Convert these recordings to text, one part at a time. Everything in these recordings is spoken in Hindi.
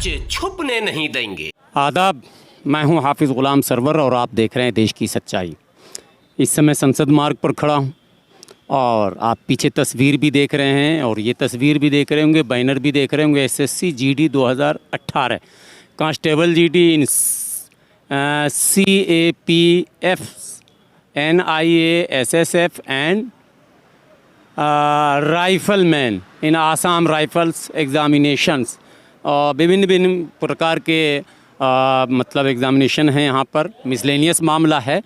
सच छुपने नहीं देंगे। आदाब, मैं हूं हाफिज़ ग़ुलाम सरवर और आप देख रहे हैं देश की सच्चाई। इस समय संसद मार्ग पर खड़ा हूं और आप पीछे तस्वीर भी देख रहे हैं और ये तस्वीर भी देख रहे होंगे, बैनर भी देख रहे होंगे। SSC GD 2018 constable GD in CAPF NIA SSF and rifleman in Assam rifles examinations. विभिन्न विभिन्न प्रकार के मतलब एग्ज़ामिनेशन हैं यहाँ पर। मिसलेनियस मामला है।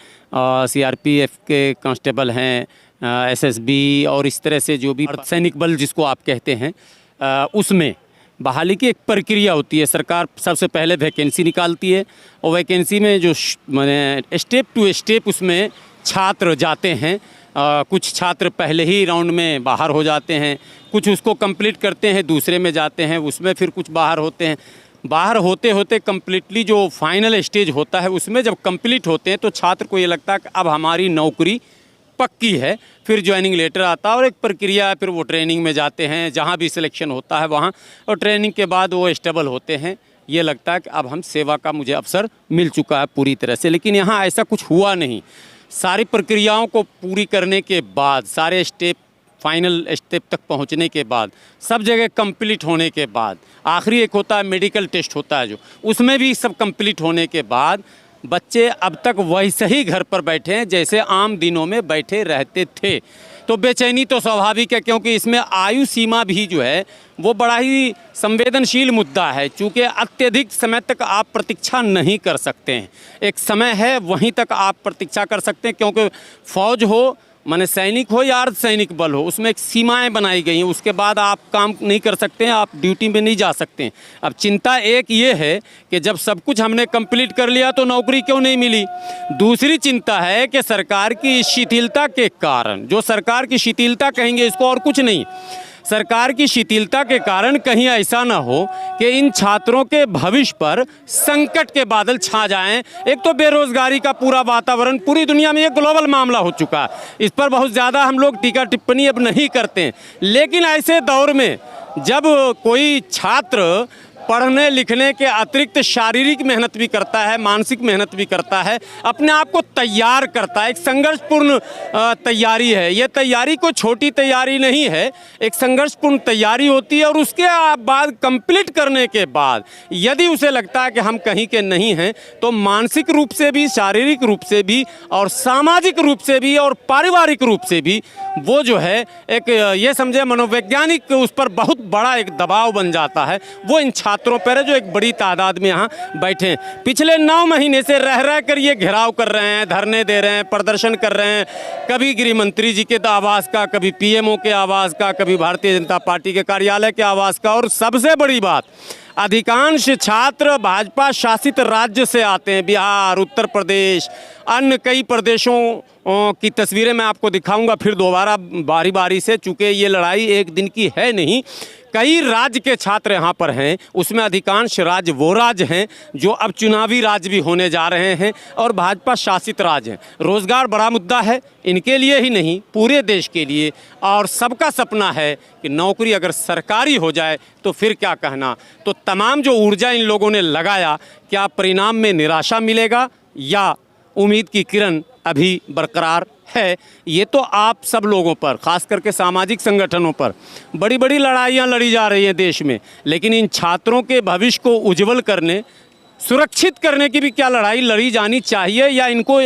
CRPF के कांस्टेबल हैं, SSB और इस तरह से जो भी अर्धसैनिक बल जिसको आप कहते हैं, उसमें बहाली की एक प्रक्रिया होती है। सरकार सबसे पहले वैकेंसी निकालती है और वैकेंसी में जो माने स्टेप टू स्टेप उसमें छात्र जाते हैं। कुछ छात्र पहले ही राउंड में बाहर हो जाते हैं, कुछ उसको कंप्लीट करते हैं, दूसरे में जाते हैं, उसमें फिर कुछ बाहर होते हैं। बाहर होते होते कम्प्लीटली जो फाइनल स्टेज होता है उसमें जब कंप्लीट होते हैं तो छात्र को ये लगता है कि अब हमारी नौकरी पक्की है। फिर ज्वाइनिंग लेटर आता है और एक प्रक्रिया है, फिर वो ट्रेनिंग में जाते हैं, जहाँ भी सिलेक्शन होता है वहाँ, और ट्रेनिंग के बाद वो स्टेबल होते हैं। ये लगता है कि अब हम सेवा का मुझे अवसर मिल चुका है पूरी तरह से। लेकिन यहाँ ऐसा कुछ हुआ नहीं। सारी प्रक्रियाओं को पूरी करने के बाद, सारे स्टेप फाइनल स्टेप तक पहुंचने के बाद, सब जगह कंप्लीट होने के बाद, आखिरी एक होता है मेडिकल टेस्ट होता है जो, उसमें भी सब कंप्लीट होने के बाद बच्चे अब तक वैसे ही घर पर बैठे हैं जैसे आम दिनों में बैठे रहते थे। तो बेचैनी तो स्वाभाविक है, क्योंकि इसमें आयु सीमा भी जो है वो बड़ा ही संवेदनशील मुद्दा है। चूँकि अत्यधिक समय तक आप प्रतीक्षा नहीं कर सकते हैं। एक समय है, वहीं तक आप प्रतीक्षा कर सकते हैं, क्योंकि फ़ौज हो माने सैनिक हो या अर्धसैनिक बल हो, उसमें एक सीमाएं बनाई गई हैं। उसके बाद आप काम नहीं कर सकते हैं, आप ड्यूटी में नहीं जा सकते हैं। अब चिंता एक ये है कि जब सब कुछ हमने कंप्लीट कर लिया तो नौकरी क्यों नहीं मिली। दूसरी चिंता है कि सरकार की शिथिलता के कारण, जो सरकार की शिथिलता कहेंगे इसको और कुछ नहीं, सरकार की शिथिलता के कारण कहीं ऐसा ना हो कि इन छात्रों के भविष्य पर संकट के बादल छा जाएं। एक तो बेरोजगारी का पूरा वातावरण पूरी दुनिया में एक ग्लोबल मामला हो चुका है, इस पर बहुत ज़्यादा हम लोग टीका टिप्पणी अब नहीं करते हैं। लेकिन ऐसे दौर में जब कोई छात्र पढ़ने लिखने के अतिरिक्त शारीरिक मेहनत भी करता है, मानसिक मेहनत भी करता है, अपने आप को तैयार करता है, एक संघर्षपूर्ण तैयारी है। ये तैयारी कोई छोटी तैयारी नहीं है, एक संघर्षपूर्ण तैयारी होती है। और उसके बाद कंप्लीट करने के बाद यदि उसे लगता है कि हम कहीं के नहीं हैं, तो मानसिक रूप से भी, शारीरिक रूप से भी और सामाजिक रूप से भी और पारिवारिक रूप से भी वो जो है एक ये समझे मनोवैज्ञानिक उस पर बहुत बड़ा एक दबाव बन जाता है। वो इन छात्रों पर है जो एक बड़ी तादाद में यहाँ बैठे हैं। पिछले 9 महीने से रह कर ये घेराव कर रहे हैं, धरने दे रहे हैं, प्रदर्शन कर रहे हैं, कभी गृह मंत्री जी के आवास का, कभी PMO के आवास का, कभी भारतीय जनता पार्टी के कार्यालय के आवास का। और सबसे बड़ी बात, अधिकांश छात्र भाजपा शासित राज्य से आते हैं, बिहार, उत्तर प्रदेश, अन्य कई प्रदेशों की तस्वीरें मैं आपको दिखाऊंगा फिर दोबारा बारी बारी से, चूँकि ये लड़ाई एक दिन की है नहीं। कई राज्य के छात्र यहाँ पर हैं, उसमें अधिकांश राज्य वो राज्य हैं जो अब चुनावी राज्य भी होने जा रहे हैं और भाजपा शासित राज्य हैं। रोज़गार बड़ा मुद्दा है, इनके लिए ही नहीं पूरे देश के लिए, और सबका सपना है कि नौकरी अगर सरकारी हो जाए तो फिर क्या कहना। तो तमाम जो ऊर्जा इन लोगों ने लगाया, क्या परिणाम में निराशा मिलेगा या उम्मीद की किरण अभी बरकरार है। ये तो आप सब लोगों पर, खास करके सामाजिक संगठनों पर बड़ी बड़ी लड़ाइयाँ लड़ी जा रही हैं देश में, लेकिन इन छात्रों के भविष्य को उज्जवल करने, सुरक्षित करने की भी क्या लड़ाई लड़ी जानी चाहिए या इनको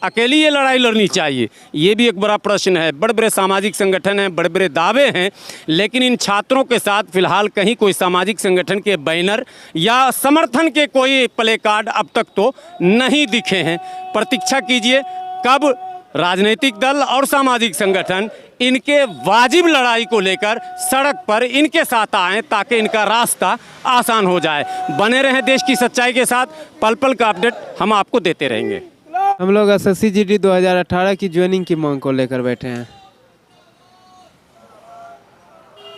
अकेली ये लड़ाई लड़नी चाहिए, ये भी एक बड़ा प्रश्न है। बड़े बड़े सामाजिक संगठन हैं, बड़े बड़े दावे हैं, लेकिन इन छात्रों के साथ फिलहाल कहीं कोई सामाजिक संगठन के बैनर या समर्थन के कोई प्ले कार्ड अब तक तो नहीं दिखे हैं। प्रतीक्षा कीजिए कब राजनीतिक दल और सामाजिक संगठन इनके वाजिब लड़ाई को लेकर सड़क पर इनके साथ आएँ, ताकि इनका रास्ता आसान हो जाए। बने रहें देश की सच्चाई के साथ, पल पल का अपडेट हम आपको देते रहेंगे। हम लोग एसएससी जीडी 2018 की ज्वाइनिंग की मांग को लेकर बैठे हैं।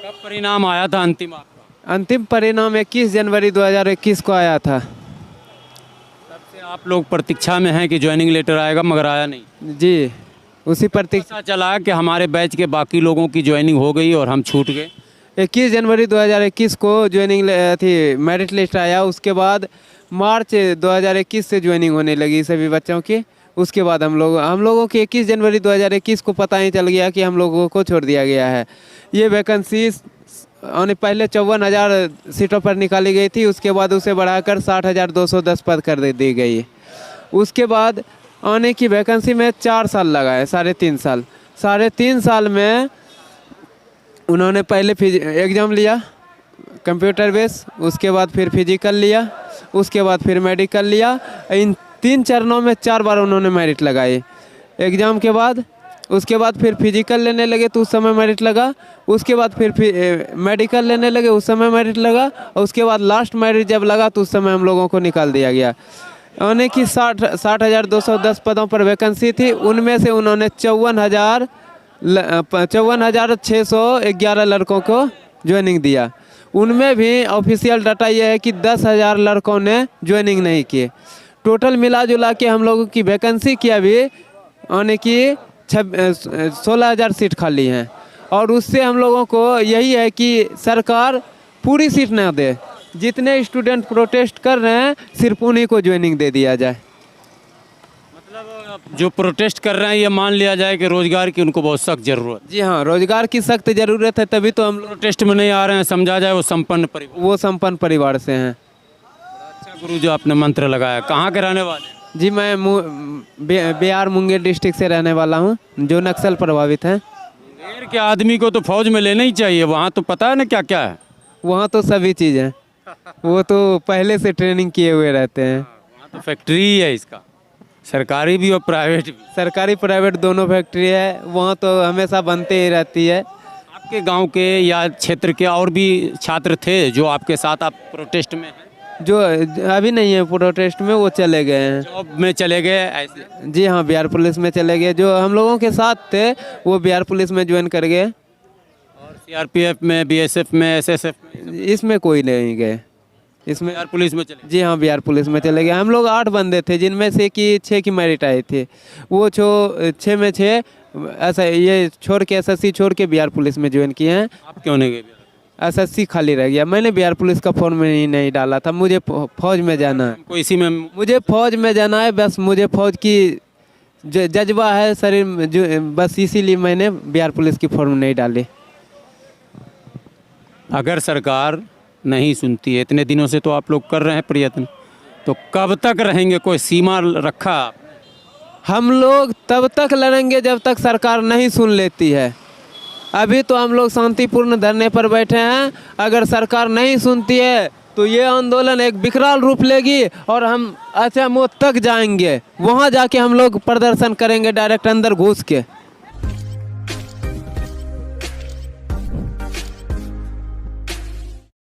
कब परिणाम आया था अंतिम आपका? अंतिम परिणाम 21 जनवरी 2021 को आया था। तब से आप लोग प्रतीक्षा में हैं कि ज्वाइनिंग लेटर आएगा, मगर आया नहीं। जी, उसी प्रतीक्षा चला कि हमारे बैच के बाकी लोगों की ज्वाइनिंग हो गई और हम छूट गए। 21 जनवरी 2021 को ज्वाइनिंग थी, मेरिट लिस्ट आया। उसके बाद मार्च 2021 से ज्वाइनिंग होने लगी सभी बच्चों की। उसके बाद हम लोगों के 21 जनवरी 2021 को पता ही चल गया कि हम लोगों को छोड़ दिया गया है। ये वैकेंसी पहले 54,000 सीटों पर निकाली गई थी, उसके बाद उसे बढ़ाकर 60,210 पद कर दी गई। उसके बाद आने की वैकेंसी में 4 साल लगा है, 3.5 साल में उन्होंने पहले एग्ज़ाम लिया कंप्यूटर बेस, उसके बाद फिर फिजिकल लिया, उसके बाद फिर मेडिकल लिया। इन 3 चरणों में 4 बार उन्होंने मेरिट लगाई एग्ज़ाम के बाद। उसके बाद फिर फिजिकल लेने लगे तो उस समय मेरिट लगा, उसके बाद फिर मेडिकल लेने लगे, उस समय मेरिट लगा, और उसके बाद लास्ट मेरिट जब लगा तो उस समय हम लोगों को निकाल दिया गया। आने की 60,210 पदों पर वैकेंसी थी, उनमें से उन्होंने 54,611 लड़कों को ज्वाइनिंग दिया। उनमें भी ऑफिशियल डाटा यह है कि 10,000 लड़कों ने ज्वाइनिंग नहीं किए। टोटल मिला जुला के हम लोगों की वैकेंसी की अभी आने की 16,000 सीट खाली हैं, और उससे हम लोगों को यही है कि सरकार पूरी सीट ना दे। जितने स्टूडेंट प्रोटेस्ट कर रहे हैं सिर्फ उन्हीं को ज्वाइनिंग दे दिया जाए। मतलब जो प्रोटेस्ट कर रहे हैं ये मान लिया जाए कि रोजगार की उनको बहुत सख्त जरूरत। जी हाँ, रोजगार की सख्त ज़रूरत है, तभी तो हम लोग प्रोटेस्ट में नहीं आ रहे हैं, समझा जाए वो संपन्न परिवार से हैं। अच्छा गुरु, जो आपने मंत्र लगाया, कहाँ के रहने वाले? जी, मैं बिहार मुंगेर डिस्ट्रिक्ट से रहने वाला हूँ, जो नक्सल प्रभावित हैं। मुंगेर के आदमी को तो फौज में लेना ही चाहिए, वहाँ तो पता है ना क्या क्या है। वहाँ तो सभी चीज़ है, वो तो पहले से ट्रेनिंग किए हुए रहते हैं। वहाँ तो फैक्ट्री ही है इसका, सरकारी भी और प्राइवेट भी। सरकारी प्राइवेट दोनों फैक्ट्री है, वहाँ तो हमेशा बनते ही रहती है। आपके गांव के या क्षेत्र के और भी छात्र थे जो आपके साथ आप प्रोटेस्ट में हैं? जो अभी नहीं है प्रोटेस्ट में, वो चले गए हैं, जॉब में चले गए ऐसे? जी हाँ, बिहार पुलिस में चले गए। जो हम लोगों के साथ थे वो बिहार पुलिस में ज्वाइन कर गए। और सीआरपीएफ में, बीएसएफ में, एसएसएफ में? इसमें कोई नहीं गए। इसमें बिहार पुलिस में चले? जी हाँ, बिहार पुलिस में चले गए। हम लोग 8 बंदे थे, जिनमें से कि 6 की मेरिट आई थी। वो 6 में 6 ऐसा ये छोड़ के, एसएससी छोड़ के बिहार पुलिस में ज्वाइन किए हैं। आप क्यों नहीं गए? एसएससी खाली रह गया। मैंने बिहार पुलिस का फॉर्म में ही नहीं डाला था, मुझे फौज में जाना है। कोई इसी में मुझे फौज में जाना है, बस मुझे फौज की जज्बा है शरीर में, बस इसीलिए मैंने बिहार पुलिस की फॉर्म नहीं डाली। अगर सरकार नहीं सुनती है, इतने दिनों से तो आप लोग कर रहे हैं प्रयत्न, तो कब तक रहेंगे? कोई सीमा रखा? हम लोग तब तक लड़ेंगे जब तक सरकार नहीं सुन लेती है। अभी तो हम लोग शांतिपूर्ण धरने पर बैठे हैं। अगर सरकार नहीं सुनती है तो ये आंदोलन एक विकराल रूप लेगी और हम अच्छा मोड़ तक जाएंगे। वहाँ जाके हम लोग प्रदर्शन करेंगे डायरेक्ट अंदर घुस के।